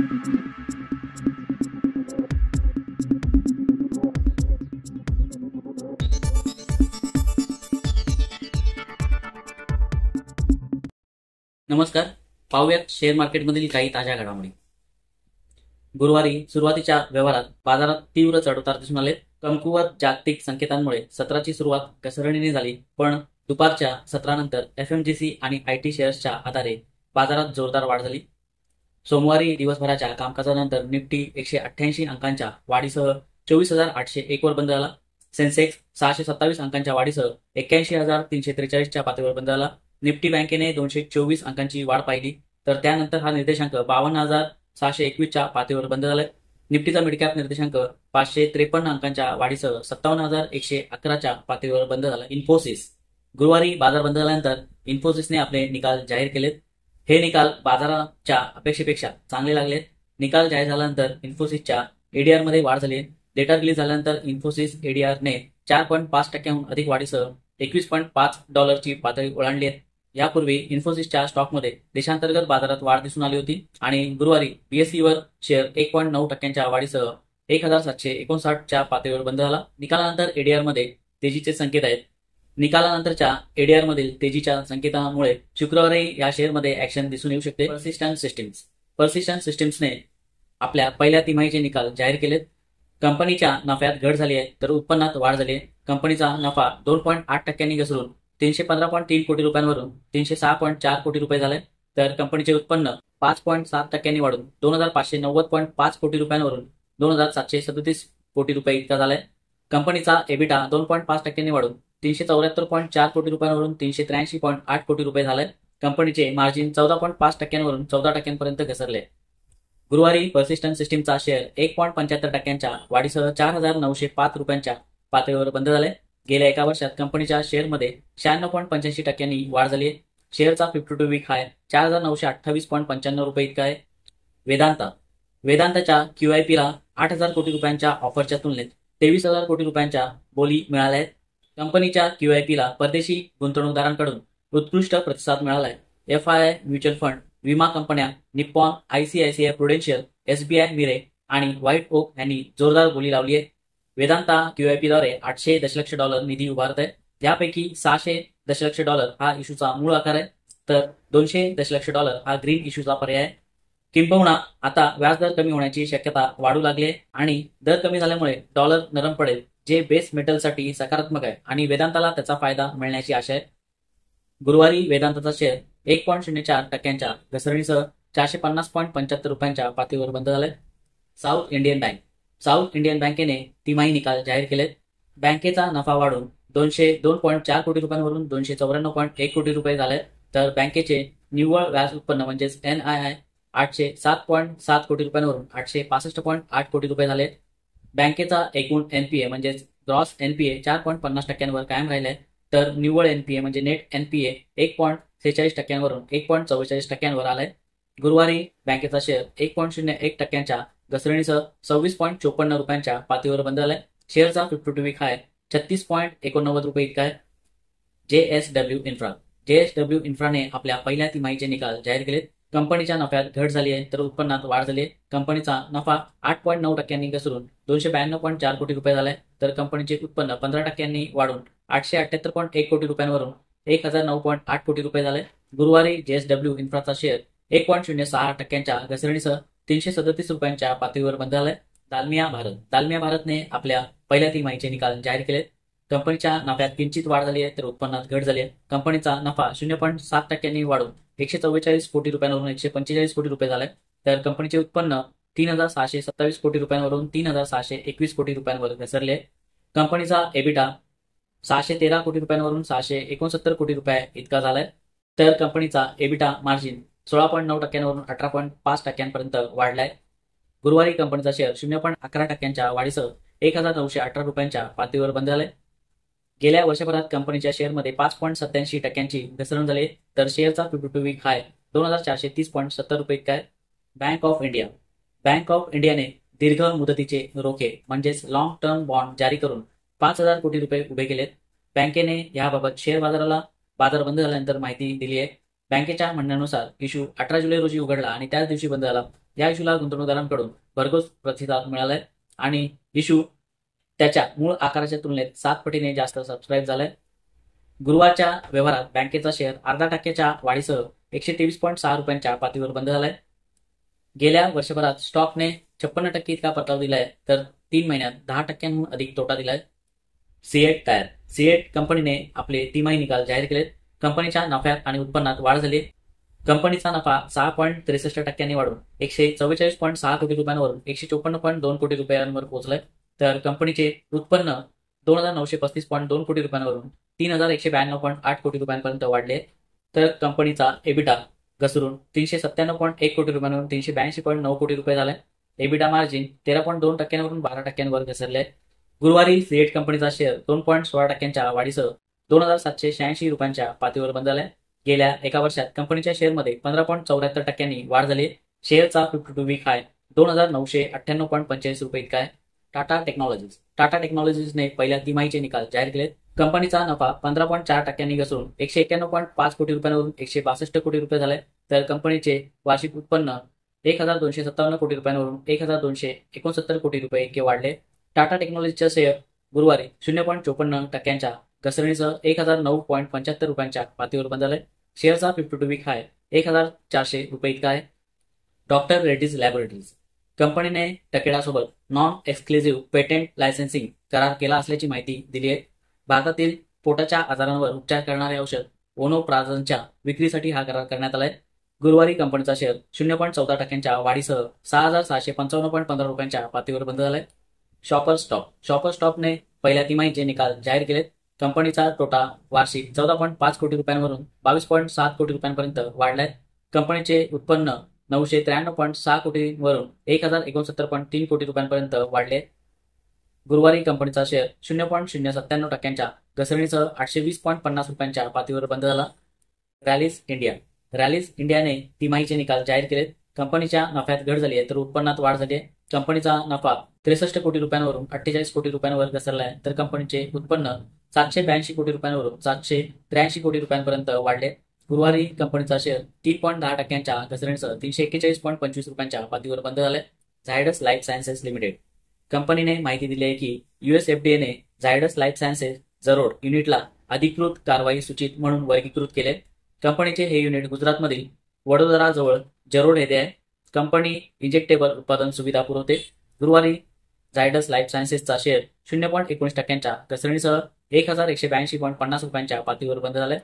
नमस्कार. पाहूयात शेअर मार्केटमधील काही ताज्या घडामोडी. गुरुवारी सुरुवातीच्या व्यवहारात बाजारात तीव्र चढउतार दिसून आले. कमकुवत जागतिक संकेतांमुळे सत्राची सुरुवात घसरणीने झाली, पण दुपारच्या सत्रानंतर एफएमजीसी आणि आयटी शेअर्सच्या आधारे बाजारात जोरदार वाढ झाली. सोमवारी दिवसभराच्या कामकाजानंतर निफ्टी 188 अंकांच्या वाढीसह 24,801 वर बंद झाला. सेन्सेक्स 627 अंकांच्या वाढीसह 81,343च्या पातळीवर बंद झाला. निफ्टी बँकेने 224 अंकांची वाढ पाहिली, तर त्यानंतर हा निर्देशांक 52,621च्या पातळीवर बंद झालाय. निफ्टीचा मिडकॅप निर्देशांक 553 अंकांच्या वाढीसह 57,111च्या पातळीवर बंद झाला. इन्फोसिस गुरुवारी बाजार बंद झाल्यानंतर इन्फोसिसने आपले निकाल जाहीर केलेत. हे निकाल बाजाराच्या अपेक्षेपेक्षा चांगले लागलेत. निकाल जाहीर झाल्यानंतर इन्फोसिसच्या एडीआरमध्ये वाढ झाली. डेटा रिलीज झाल्यानंतर इन्फोसिस एडीआरने 4.5%हून अधिक वाढीसह $21.5ची पातळी ओलांडली आहे. यापूर्वी इन्फोसिसच्या स्टॉकमध्ये देशांतर्गत बाजारात वाढ दिसून आली होती आणि गुरुवारी बीएसईवर शेअर 1.9%च्या वाढीसह 1,759च्या पातळीवर बंद झाला. निकालानंतर एडीआरमध्ये तेजीचे संकेत आहेत. निकालानंतरच्या एडीआरमधील तेजीच्या संकेतामुळे शुक्रवारी या शेअरमध्ये ऍक्शन दिसून येऊ शकते. पर्सिस्टंट सिस्टीम्सने आपल्या पहिल्या तिमाहीचे निकाल जाहीर केलेत. कंपनीच्या नफ्यात घट झाली आहे, तर उत्पन्नात वाढ झाली आहे. कंपनीचा नफा 2.8%नी घसरून 315.3 कोटी रुपयांवरून 306.4 कोटी रुपये झाले, तर कंपनीचे उत्पन्न 5.7%नी वाढून 2,590.5 कोटी रुपयांवरून 2,737 कोटी रुपये इतका झालाय. कंपनीचा एबिटा 2.5%नी वाढून 374.4 कोटी रुपयांवरून 383.8 कोटी रुपये झालाय. कंपनीचे मार्जिन 14.5%वरून 14%पर्यंत घसरले. गुरुवारी पर्सिस्टंट सिस्टीमचा शेअर 1.75%च्या वाढीसह 4,905 रुपयांच्या पातळीवर बंद झाले. गेल्या एका वर्षात कंपनीच्या शेअरमध्ये 96.85%नी वाढ झाली आहे. शेअरचा 52 वीक हाय 4,928.95 रुपये इतका आहे. वेदांताच्या QIPला 8,000 कोटी रुपयांच्या ऑफरच्या तुलनेत 23,000 कोटी रुपयांच्या बोली मिळाल्या आहेत. कंपनीच्या QIPला परदेशी गुंतवणूकदारांकडून उत्कृष्ट प्रतिसाद मिळालाय. FII म्युच्युअल फंड, विमा कंपन्या निप्पॉन, ICICI प्रुडेन्शियल, SBI मिरे आणि व्हाईट ओक यांनी जोरदार बोली लावली आहे. वेदांता QIPद्वारे $800 दशलक्ष निधी उभारत आहे. यापैकी $600 दशलक्ष हा इशूचा मूळ आकार आहे, तर $200 दशलक्ष हा ग्रीन इशूचा पर्याय आहे. किंबहुना आता व्याजदर कमी होण्याची शक्यता वाढू लागली आहे आणि दर कमी झाल्यामुळे डॉलर नरम पडेल, जे बेस मेटलसाठी सकारात्मक आहे आणि वेदांताला त्याचा फायदा मिळण्याची आशा आहे. गुरुवारी वेदांताचा शेअर 1.04%च्या घसरणीसह 450.75 रुपयांच्या पातळीवर बंद झालाय. साऊथ इंडियन बँकेने तिमाही निकाल जाहीर केलेत. बँकेचा नफा वाढून 202.4 कोटी रुपयांवरून 294.1 कोटी रुपये झाले, तर बँकेचे निव्वळ व्याज उत्पन्न म्हणजेच NII 807.7 कोटी रुपयांवरून 865.8 कोटी रुपये झाले. बँकेचा एकूण NPA म्हणजेच ग्रॉस NPA 4.50%वर कायम राहिले, तर निव्वळ NPA म्हणजे नेट NPA 1.46%वरून 1.44%वर आलाय. गुरुवारी बँकेचा शेअर 1.01%च्या घसरणीसह 26.54 रुपयांच्या पातळीवर बंद झालाय. शेअरचा 52 वीक हाय 36.89 रुपये इतका आहे. JSW इन्फ्राने आपल्या पहिल्या तिमाहीचे निकाल जाहीर केलेत. कंपनीच्या नफ्यात घट झाली आहे, तर उत्पन्नात वाढ झाली आहे. कंपनीचा नफा 8.9%नी घसरून 292.4 कोटी रुपये झालाय, तर कंपनीचे उत्पन्न 15%नी वाढून 878.1 कोटी रुपयांवरून 1,009.8 कोटी रुपये झाले. गुरुवारी JSW इन्फ्राचा शेअर 1.06%च्या घसरणीसह 337 रुपयांच्या पातळीवर बंद झालाय. दालमिया भारतने आपल्या पहिल्या तिमाहीचे निकाल जाहीर केलेत. कंपनीच्या नफ्यात किंचित वाढ झाली आहे, तर उत्पन्नात घट झाली आहे. कंपनीचा नफा 0.7%नी वाढून 144 कोटी रुपयांवरून 145 कोटी रुपये झाले, तर कंपनीचे उत्पन्न 3,627 कोटी रुपयांवरून 3,621 कोटी रुपयांवर घसरले. कंपनीचा एबिटा 613 कोटी रुपयांवरून 669 कोटी रुपये इतका झालाय, तर कंपनीचा एबिटा मार्जिन 16.9%वरून 18.5%पर्यंत वाढलाय. गुरुवारी कंपनीचा शेअर 0.11%च्या वाढीसह 1,918 रुपयांच्या पातळीवर बंद झालाय. गेल्या वर्षभरात कंपनीच्या शेअरमध्ये 5.87%ची घसरण झाली, तर शेअरचा 52 वीक हाय 2,430.70 रुपये इतका आहे. बँक ऑफ इंडियाने दीर्घ मुदतीचे रोखे म्हणजेच लॉंग टर्म बॉन्ड जारी करून 5,000 कोटी रुपये उभे केलेत. बँकेने याबाबत शेअर बाजाराला बाजार बंद झाल्यानंतर माहिती दिली आहे. बँकेच्या म्हणण्यानुसार इशू 18 जुलै रोजी उघडला आणि त्याच दिवशी बंद झाला. या इशूला गुंतवणूकदारांकडून भरघोस प्रतिसाद मिळालाय आणि इशू त्याच्या मूळ आकाराच्या तुलनेत 7 पटीने जास्त सबस्क्राईब झालाय. गुरुवारच्या व्यवहारात बँकेचा शेअर अर्धा टक्क्याच्या वाढीसह 123.6 रुपयांच्या पातळीवर बंद झालाय. गेल्या वर्षभरात स्टॉकने 56% इतका परतावा दिलाय, तर 3 महिन्यात 10%हून अधिक तोटा दिलाय. CEAT tyre. सिएट कंपनीने आपले तिमाही निकाल जाहीर केलेत. कंपनीच्या नफ्यात आणि उत्पन्नात वाढ झाली. कंपनीचा नफा 6.63% वाढून 144.6 कोटी रुपयांवरून 154.2 कोटी रुपयांवर पोहोचलाय. तर कंपनीचे उत्पन्न 2,935.2 कोटी रुपयांवरून 3,192.8 कोटी रुपयांपर्यंत वाढले. तर कंपनीचा एबिटा घसरून 397.1 कोटी रुपयांवरून 382.9 कोटी रुपये झाले. एबिटा मार्जिन 13.2%वरून 12%वर घसरले. गुरुवारी सिएट कंपनीचा शेअर 2.16%च्या वाढीसह 2,786 रुपयांच्या पातळीवर बंद झालाय. गेल्या एका वर्षात कंपनीच्या शेअरमध्ये 15.74% वाढ झाली. शेअरचा 52 वीक हाय 2,998.45 रुपये इतका आहे. टाटा टेक्नॉलॉजीज. टाटा टेक्नॉलॉजीजने पहिल्या तिमाहीचे निकाल जाहीर केलेत. कंपनीचा नफा 15.4%नी घसरून 191.5 कोटी रुपयांवरून 162 कोटी रुपये झाले. तर कंपनीचे वार्षिक उत्पन्न 1,257 कोटी रुपयांवरून 1,269 कोटी रुपये इतके वाढले. टाटा टेक्नॉलॉजीचा शेअर गुरुवारी 0.54%च्या घसरणीसह 1,009.75 रुपयांच्या पातळीवर बंद झाले. शेअरचा 52 वीक हाय 1,400 रुपये इतका आहे. Doctor Reddy's laboratories. कंपनीने टकेडासोबत नॉन एक्सक्लुझिव्ह पेटेंट लायसेन्सिंग करार केला असल्याची माहिती दिली आहे. भारतातील पोटाच्या आजारांवर उपचार करणारे औषध ओनोप्राझनच्या विक्रीसाठी हा करार करण्यात आलाय. गुरुवारी कंपनीचा शेअर 0.14%च्या वाढीसह 6,755.15 रुपयांच्या पातळीवर बंद झालाय. Shopper stop. शॉपर स्टॉपने पहिल्या तिमाहीचे निकाल जाहीर केलेत. कंपनीचा तोटा वार्षिक 14.5 कोटी रुपयांवरून 22.7 कोटी रुपयांपर्यंत वाढलाय. कंपनीचे उत्पन्न 993.6 कोटीवरून 1,069.3 कोटी रुपयांपर्यंत वाढले. गुरुवारी कंपनीचा शेअर 0.097%च्या घसरणीसह 820.50 रुपयांच्या पातळीवर बंद झाला. रॅलिस इंडिया. रॅलिस इंडियाने तिमाहीचे निकाल जाहीर केलेत. कंपनीच्या नफ्यात घट झाली आहे, तर उत्पन्नात वाढ झाली आहे. कंपनीचा नफा 63 कोटी रुपयांवरून 48 कोटी रुपयांवर घसरला आहे, तर कंपनीचे उत्पन्न 782 कोटी रुपयांवरून 783 कोटी रुपयांपर्यंत वाढले. गुरुवारी कंपनीचा शेअर 3.10%च्या घसरणीसह 341.25 रुपयांच्या पातळीवर बंद झाले. Zydus life sciences limited. कंपनीने माहिती दिली आहे की USFDAने झायडस लाईफ सायन्सेस जरोड युनिटला अधिकृत कारवाई सूचित म्हणून वर्गीकृत केले. कंपनीचे हे युनिट गुजरातमधील वडोदराजवळ जरोड येथे आहे. कंपनी इंजेक्टेबल उत्पादन सुविधा पुरवते. गुरुवारी झायडस लाईफ सायन्सेसचा शेअर 0.19%च्या घसरणीसह 1,182.50 रुपयांच्या पातळीवर बंद झाले.